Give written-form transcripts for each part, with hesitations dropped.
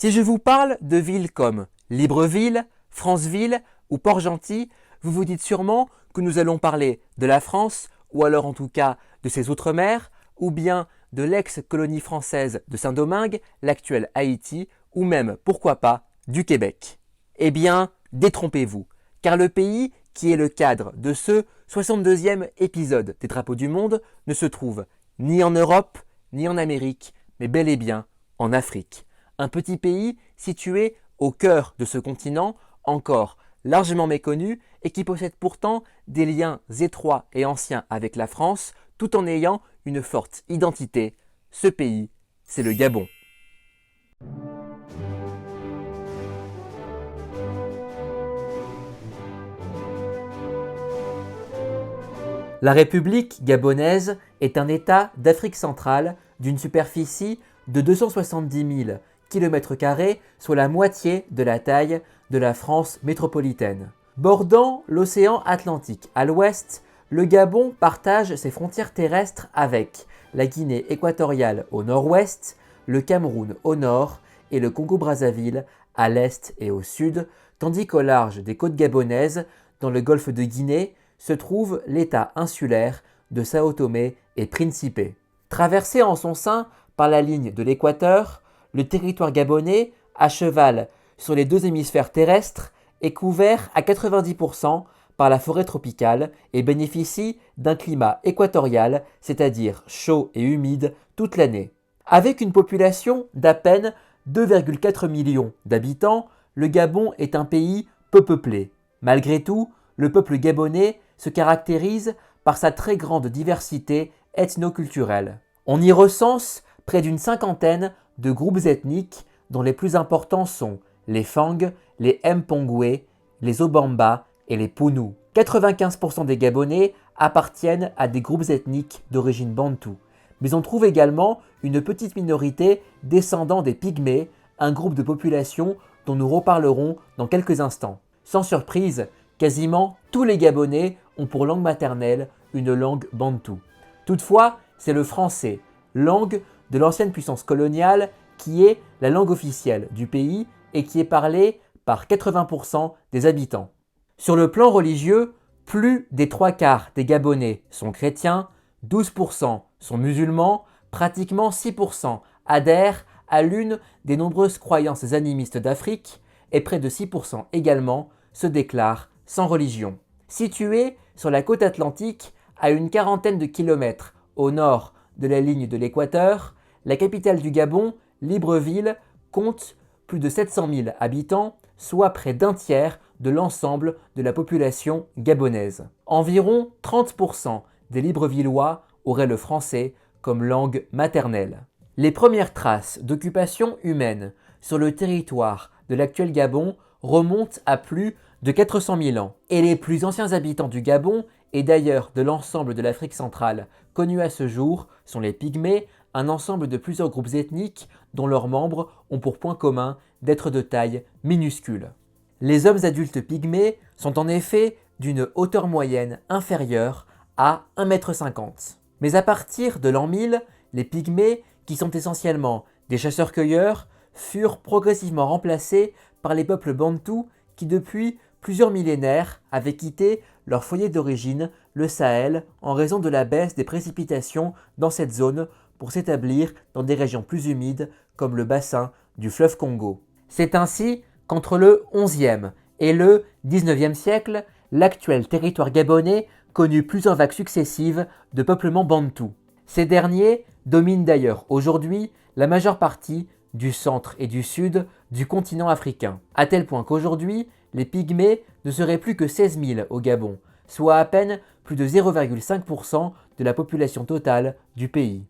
Si je vous parle de villes comme Libreville, Franceville ou Port-Gentil, vous vous dites sûrement que nous allons parler de la France, ou alors en tout cas de ses outre-mer, ou bien de l'ex-colonie française de Saint-Domingue, l'actuel Haïti, ou même, pourquoi pas, du Québec. Eh bien, détrompez-vous, car le pays qui est le cadre de ce 62e épisode des Drapeaux du Monde ne se trouve ni en Europe, ni en Amérique, mais bel et bien en Afrique. Un petit pays situé au cœur de ce continent, encore largement méconnu et qui possède pourtant des liens étroits et anciens avec la France, tout en ayant une forte identité. Ce pays, c'est le Gabon. La République gabonaise est un État d'Afrique centrale d'une superficie de 270 000 km², soit la moitié de la taille de la France métropolitaine. Bordant l'océan Atlantique à l'ouest, le Gabon partage ses frontières terrestres avec la Guinée équatoriale au nord-ouest, le Cameroun au nord et le Congo-Brazzaville à l'est et au sud, tandis qu'au large des côtes gabonaises, dans le golfe de Guinée, se trouve l'état insulaire de Sao Tomé et Principe. Traversé en son sein par la ligne de l'équateur, le territoire gabonais, à cheval sur les deux hémisphères terrestres, est couvert à 90% par la forêt tropicale et bénéficie d'un climat équatorial, c'est-à-dire chaud et humide toute l'année. Avec une population d'à peine 2,4 millions d'habitants, le Gabon est un pays peu peuplé. Malgré tout, le peuple gabonais se caractérise par sa très grande diversité ethno-culturelle. On y recense près d'une cinquantaine de groupes ethniques dont les plus importants sont les Fang, les Mpongwe, les Obamba et les Punu. 95% des Gabonais appartiennent à des groupes ethniques d'origine bantoue. Mais on trouve également une petite minorité descendant des Pygmées, un groupe de population dont nous reparlerons dans quelques instants. Sans surprise, quasiment tous les Gabonais ont pour langue maternelle une langue bantoue. Toutefois, c'est le français, langue de l'ancienne puissance coloniale, qui est la langue officielle du pays et qui est parlée par 80% des habitants. Sur le plan religieux, plus des 3/4 des Gabonais sont chrétiens, 12% sont musulmans, pratiquement 6% adhèrent à l'une des nombreuses croyances animistes d'Afrique et près de 6% également se déclarent sans religion. Situé sur la côte atlantique, à une quarantaine de kilomètres au nord de la ligne de l'équateur, la capitale du Gabon, Libreville, compte plus de 700 000 habitants, soit près d'un tiers de l'ensemble de la population gabonaise. Environ 30% des Librevillois auraient le français comme langue maternelle. Les premières traces d'occupation humaine sur le territoire de l'actuel Gabon remontent à plus de 400 000 ans. Et les plus anciens habitants du Gabon, et d'ailleurs de l'ensemble de l'Afrique centrale connus à ce jour, sont les Pygmées, un ensemble de plusieurs groupes ethniques dont leurs membres ont pour point commun d'être de taille minuscule. Les hommes adultes pygmées sont en effet d'une hauteur moyenne inférieure à 1,50 m. Mais à partir de l'an 1000, les pygmées, qui sont essentiellement des chasseurs-cueilleurs, furent progressivement remplacés par les peuples bantous qui depuis plusieurs millénaires avaient quitté leur foyer d'origine, le Sahel, en raison de la baisse des précipitations dans cette zone pour s'établir dans des régions plus humides comme le bassin du fleuve Congo. C'est ainsi qu'entre le XIe et le XIXe siècle, l'actuel territoire gabonais connut plusieurs vagues successives de peuplement bantou. Ces derniers dominent d'ailleurs aujourd'hui la majeure partie du centre et du sud du continent africain, à tel point qu'aujourd'hui, les Pygmées ne seraient plus que 16 000 au Gabon, soit à peine plus de 0,5% de la population totale du pays.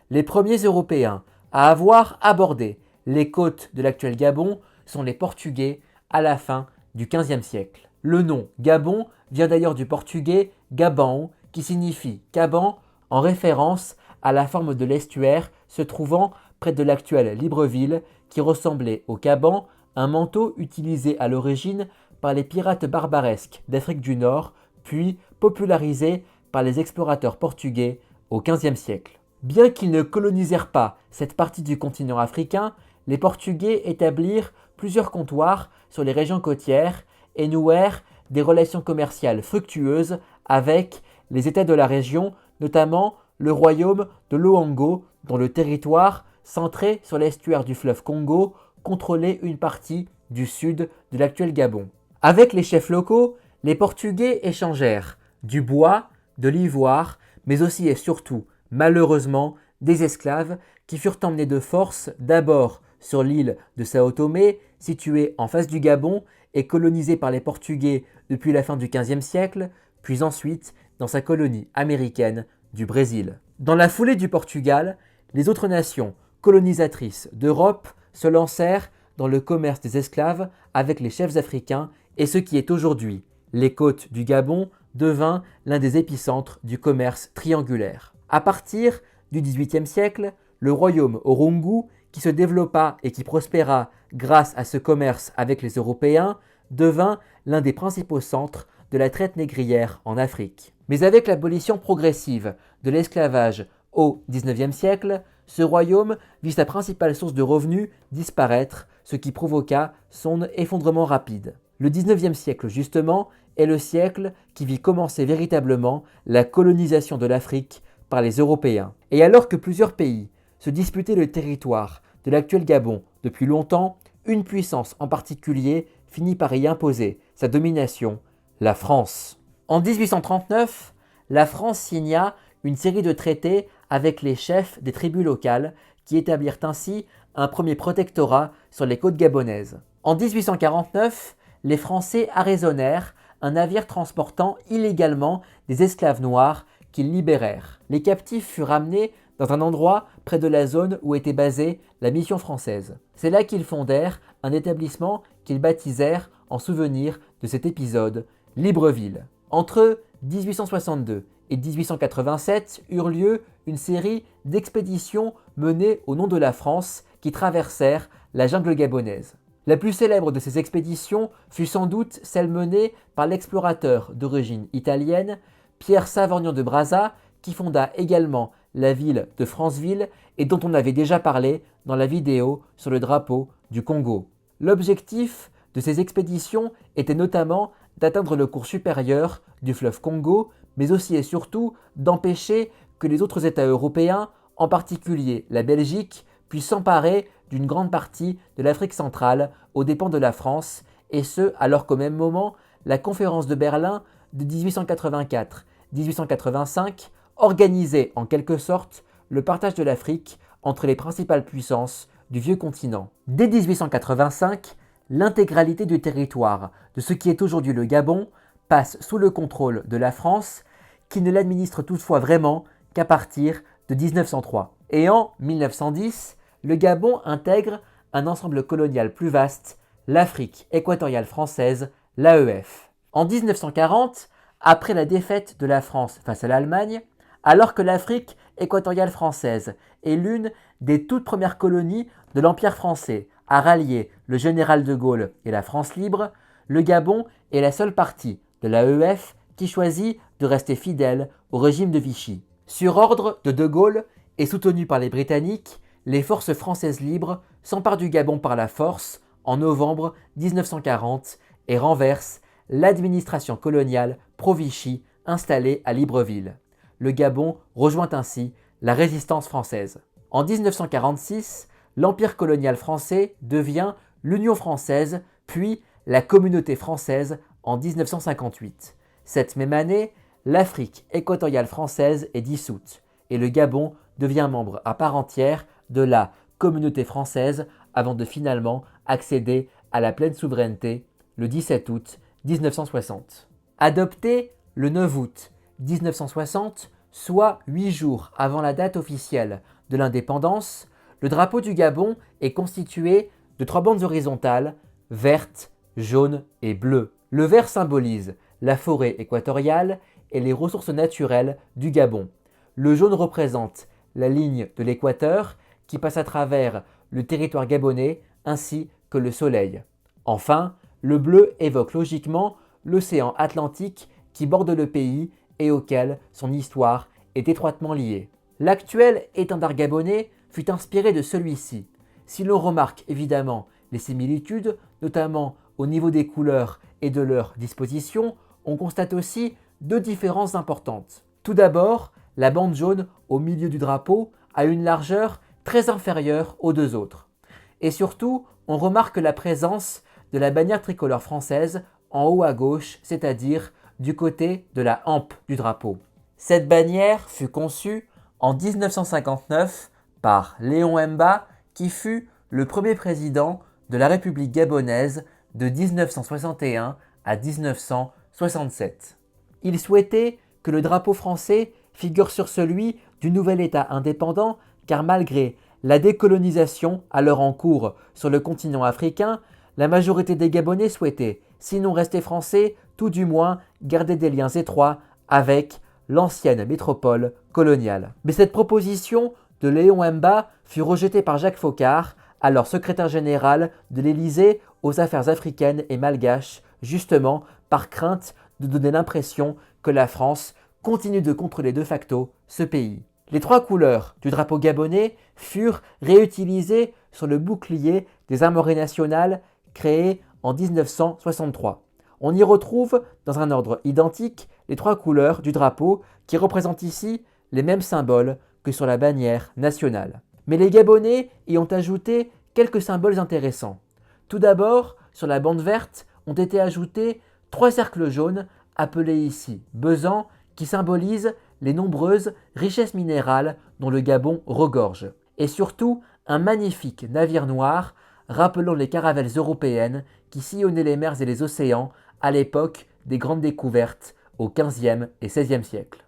Les premiers Européens à avoir abordé les côtes de l'actuel Gabon sont les Portugais à la fin du XVe siècle. Le nom Gabon vient d'ailleurs du portugais Gabão, qui signifie caban, en référence à la forme de l'estuaire se trouvant près de l'actuelle Libreville, qui ressemblait au caban, un manteau utilisé à l'origine par les pirates barbaresques d'Afrique du Nord, puis popularisé par les explorateurs portugais au XVe siècle. Bien qu'ils ne colonisèrent pas cette partie du continent africain, les Portugais établirent plusieurs comptoirs sur les régions côtières et nouèrent des relations commerciales fructueuses avec les États de la région, notamment le royaume de Loango, dont le territoire, centré sur l'estuaire du fleuve Congo, contrôlait une partie du sud de l'actuel Gabon. Avec les chefs locaux, les Portugais échangèrent du bois, de l'ivoire, mais aussi et surtout, malheureusement, des esclaves qui furent emmenés de force d'abord sur l'île de Sao Tomé, située en face du Gabon et colonisée par les Portugais depuis la fin du XVe siècle, puis ensuite dans sa colonie américaine du Brésil. Dans la foulée du Portugal, les autres nations colonisatrices d'Europe se lancèrent dans le commerce des esclaves avec les chefs africains et ce qui est aujourd'hui les côtes du Gabon devint l'un des épicentres du commerce triangulaire. À partir du XVIIIe siècle, le royaume Orungu, qui se développa et qui prospéra grâce à ce commerce avec les Européens, devint l'un des principaux centres de la traite négrière en Afrique. Mais avec l'abolition progressive de l'esclavage au XIXe siècle, ce royaume vit sa principale source de revenus disparaître, ce qui provoqua son effondrement rapide. Le XIXe siècle, justement, est le siècle qui vit commencer véritablement la colonisation de l'Afrique par les Européens. Et alors que plusieurs pays se disputaient le territoire de l'actuel Gabon depuis longtemps, une puissance en particulier finit par y imposer sa domination, la France. En 1839, la France signa une série de traités avec les chefs des tribus locales qui établirent ainsi un premier protectorat sur les côtes gabonaises. En 1849, les Français arraisonnèrent un navire transportant illégalement des esclaves noirs qu'ils libérèrent. Les captifs furent ramenés dans un endroit près de la zone où était basée la mission française. C'est là qu'ils fondèrent un établissement qu'ils baptisèrent en souvenir de cet épisode, Libreville. Entre 1862 et 1887 eurent lieu une série d'expéditions menées au nom de la France qui traversèrent la jungle gabonaise. La plus célèbre de ces expéditions fut sans doute celle menée par l'explorateur d'origine italienne Pierre Savorgnan de Brazza, qui fonda également la ville de Franceville et dont on avait déjà parlé dans la vidéo sur le drapeau du Congo. L'objectif de ces expéditions était notamment d'atteindre le cours supérieur du fleuve Congo, mais aussi et surtout d'empêcher que les autres États européens, en particulier la Belgique, puissent s'emparer d'une grande partie de l'Afrique centrale aux dépens de la France, et ce alors qu'au même moment, la conférence de Berlin de 1884-1885 organisait en quelque sorte le partage de l'Afrique entre les principales puissances du vieux continent. Dès 1885, l'intégralité du territoire de ce qui est aujourd'hui le Gabon passe sous le contrôle de la France, qui ne l'administre toutefois vraiment qu'à partir de 1903. Et en 1910, le Gabon intègre un ensemble colonial plus vaste, l'Afrique équatoriale française, l'AEF. En 1940, après la défaite de la France face à l'Allemagne, alors que l'Afrique équatoriale française est l'une des toutes premières colonies de l'Empire français à rallier le général de Gaulle et la France libre, le Gabon est la seule partie de l'AEF qui choisit de rester fidèle au régime de Vichy. Sur ordre de Gaulle et soutenu par les Britanniques, les forces françaises libres s'emparent du Gabon par la force en novembre 1940 et renversent l'administration coloniale pro-Vichy installée à Libreville. Le Gabon rejoint ainsi la résistance française. En 1946, l'Empire colonial français devient l'Union française, puis la Communauté française en 1958. Cette même année, l'Afrique équatoriale française est dissoute et le Gabon devient membre à part entière de la Communauté française avant de finalement accéder à la pleine souveraineté le 17 août 1960. Adopté le 9 août 1960, soit 8 jours avant la date officielle de l'indépendance, le drapeau du Gabon est constitué de 3 bandes horizontales, vertes, jaunes et bleues. Le vert symbolise la forêt équatoriale et les ressources naturelles du Gabon. Le jaune représente la ligne de l'équateur qui passe à travers le territoire gabonais ainsi que le soleil. Enfin, le bleu évoque logiquement l'océan Atlantique qui borde le pays et auquel son histoire est étroitement liée. L'actuel étendard gabonais fut inspiré de celui-ci, Si l'on remarque évidemment les similitudes, notamment au niveau des couleurs et de leur disposition, on constate aussi deux différences importantes. Tout d'abord, la bande jaune au milieu du drapeau a une largeur très inférieure aux deux autres. Et surtout, on remarque la présence de la bannière tricolore française en haut à gauche, c'est-à-dire du côté de la hampe du drapeau. Cette bannière fut conçue en 1959 par Léon Mba, qui fut le premier président de la République gabonaise de 1961 à 1967. Il souhaitait que le drapeau français figure sur celui du nouvel État indépendant, car malgré la décolonisation alors en cours sur le continent africain, la majorité des Gabonais souhaitaient, sinon rester français, tout du moins garder des liens étroits avec l'ancienne métropole coloniale. Mais cette proposition de Léon Mba fut rejetée par Jacques Foccart, alors secrétaire général de l'Élysée aux affaires africaines et malgaches, justement par crainte de donner l'impression que la France continue de contrôler de facto ce pays. Les trois couleurs du drapeau gabonais furent réutilisées sur le bouclier des armoiries nationales créé en 1963. On y retrouve, dans un ordre identique, les trois couleurs du drapeau qui représentent ici les mêmes symboles que sur la bannière nationale. Mais les Gabonais y ont ajouté quelques symboles intéressants. Tout d'abord, sur la bande verte ont été ajoutés trois cercles jaunes appelés ici besants qui symbolisent les nombreuses richesses minérales dont le Gabon regorge. Et surtout, un magnifique navire noir rappelant les caravelles européennes qui sillonnaient les mers et les océans à l'époque des grandes découvertes au XVe et XVIe siècle.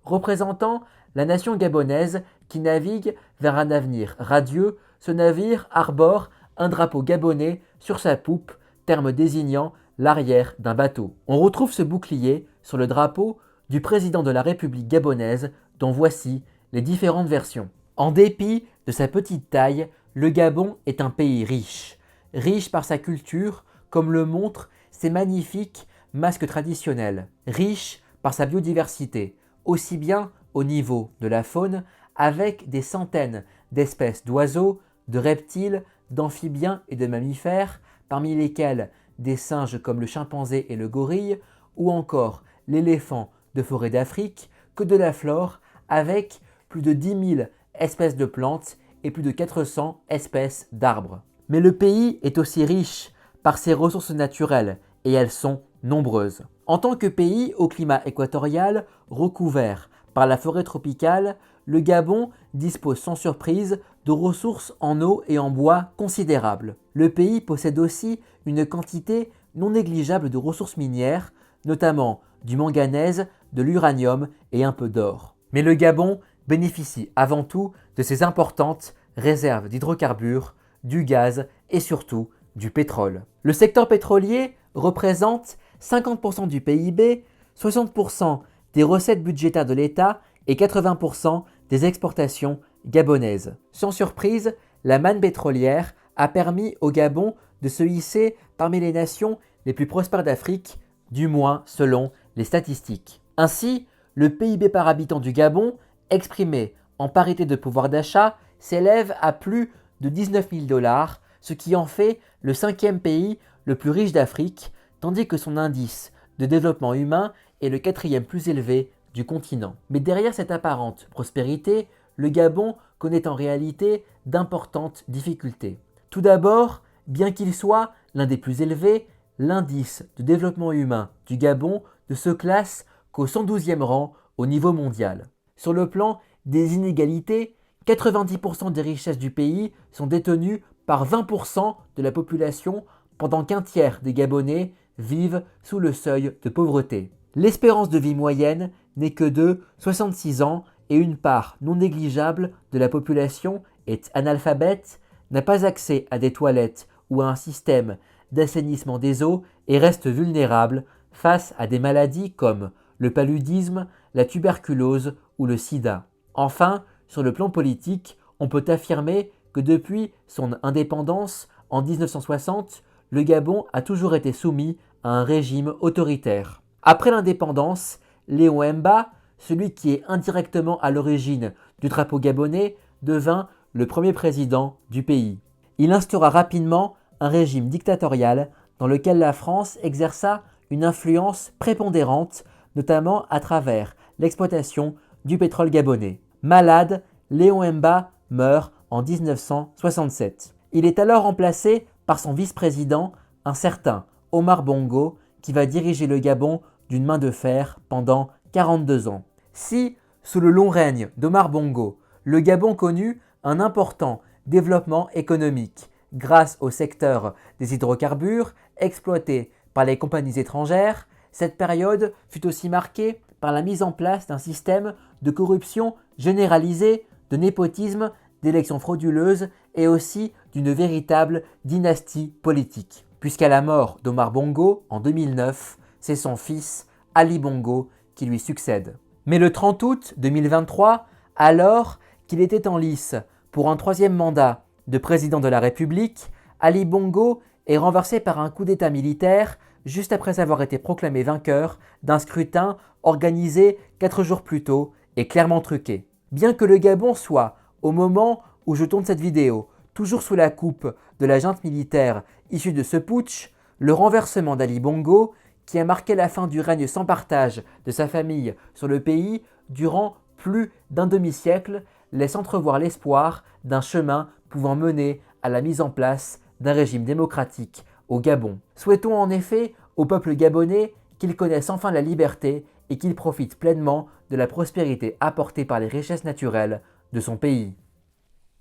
Représentant la nation gabonaise qui navigue vers un avenir radieux, ce navire arbore un drapeau gabonais sur sa poupe, terme désignant l'arrière d'un bateau. On retrouve ce bouclier sur le drapeau du président de la République gabonaise, dont voici les différentes versions. En dépit de sa petite taille, le Gabon est un pays riche. Riche par sa culture, comme le montrent ses magnifiques masques traditionnels. Riche par sa biodiversité, aussi bien au niveau de la faune, avec des centaines d'espèces d'oiseaux, de reptiles, d'amphibiens et de mammifères, parmi lesquels des singes comme le chimpanzé et le gorille, ou encore l'éléphant de forêt d'Afrique, que de la flore, avec plus de 10 000 espèces de plantes et plus de 400 espèces d'arbres. Mais le pays est aussi riche par ses ressources naturelles, et elles sont nombreuses. En tant que pays au climat équatorial, recouvert par la forêt tropicale, le Gabon dispose sans surprise de ressources en eau et en bois considérables. Le pays possède aussi une quantité non négligeable de ressources minières, notamment du manganèse, de l'uranium et un peu d'or. Mais le Gabon bénéficie avant tout de ses importantes réserves d'hydrocarbures, du gaz et surtout du pétrole. Le secteur pétrolier représente 50% du PIB, 60% des recettes budgétaires de l'État et 80% des exportations gabonaises. Sans surprise, la manne pétrolière a permis au Gabon de se hisser parmi les nations les plus prospères d'Afrique, du moins selon les statistiques. Ainsi, le PIB par habitant du Gabon, exprimé en parité de pouvoir d'achat, s'élève à plus de 19 000 $, ce qui en fait le 5e pays le plus riche d'Afrique, tandis que son indice de développement humain est le 4e plus élevé du continent. Mais derrière cette apparente prospérité, le Gabon connaît en réalité d'importantes difficultés. Tout d'abord, bien qu'il soit l'un des plus élevés, l'indice de développement humain du Gabon ne se classe qu'au 112e rang au niveau mondial. Sur le plan des inégalités, 90% des richesses du pays sont détenues par 20% de la population, pendant qu'un tiers des Gabonais vivent sous le seuil de pauvreté. L'espérance de vie moyenne n'est que de 66 ans et une part non négligeable de la population est analphabète, n'a pas accès à des toilettes ou à un système d'assainissement des eaux et reste vulnérable face à des maladies comme le paludisme, la tuberculose ou le sida. Enfin, sur le plan politique, on peut affirmer que depuis son indépendance en 1960, le Gabon a toujours été soumis à un régime autoritaire. Après l'indépendance, Léon Mba, celui qui est indirectement à l'origine du drapeau gabonais, devint le premier président du pays. Il instaura rapidement un régime dictatorial dans lequel la France exerça une influence prépondérante, notamment à travers l'exploitation du pétrole gabonais. Malade, Léon Mba meurt en 1967. Il est alors remplacé par son vice-président, un certain Omar Bongo, qui va diriger le Gabon d'une main de fer pendant 42 ans. Si, sous le long règne d'Omar Bongo, le Gabon connut un important développement économique grâce au secteur des hydrocarbures exploités par les compagnies étrangères, cette période fut aussi marquée par la mise en place d'un système de corruption généralisée, de népotisme, d'élections frauduleuses et aussi d'une véritable dynastie politique. Puisqu'à la mort d'Omar Bongo en 2009, c'est son fils Ali Bongo qui lui succède. Mais le 30 août 2023, alors qu'il était en lice pour un troisième mandat de président de la République, Ali Bongo est renversé par un coup d'État militaire juste après avoir été proclamé vainqueur d'un scrutin organisé 4 jours plus tôt et clairement truqué. Bien que le Gabon soit, au moment où je tourne cette vidéo, toujours sous la coupe de la junte militaire issue de ce putsch, le renversement d'Ali Bongo, qui a marqué la fin du règne sans partage de sa famille sur le pays durant plus d'un demi-siècle, laisse entrevoir l'espoir d'un chemin pouvant mener à la mise en place d'un régime démocratique au Gabon. Souhaitons en effet au peuple gabonais qu'il connaisse enfin la liberté et qu'il profite pleinement de la prospérité apportée par les richesses naturelles de son pays.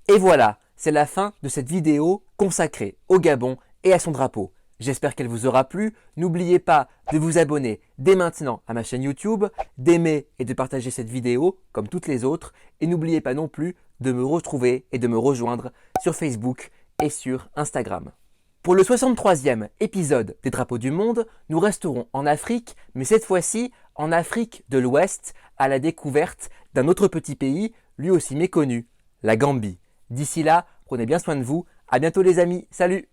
Et voilà, c'est la fin de cette vidéo consacrée au Gabon et à son drapeau. J'espère qu'elle vous aura plu. N'oubliez pas de vous abonner dès maintenant à ma chaîne YouTube, d'aimer et de partager cette vidéo comme toutes les autres. Et n'oubliez pas non plus de me retrouver et de me rejoindre sur Facebook et sur Instagram. Pour le 63e épisode des Drapeaux du Monde, nous resterons en Afrique, mais cette fois-ci en Afrique de l'Ouest, à la découverte d'un autre petit pays, lui aussi méconnu, la Gambie. D'ici là, prenez bien soin de vous. À bientôt les amis. Salut!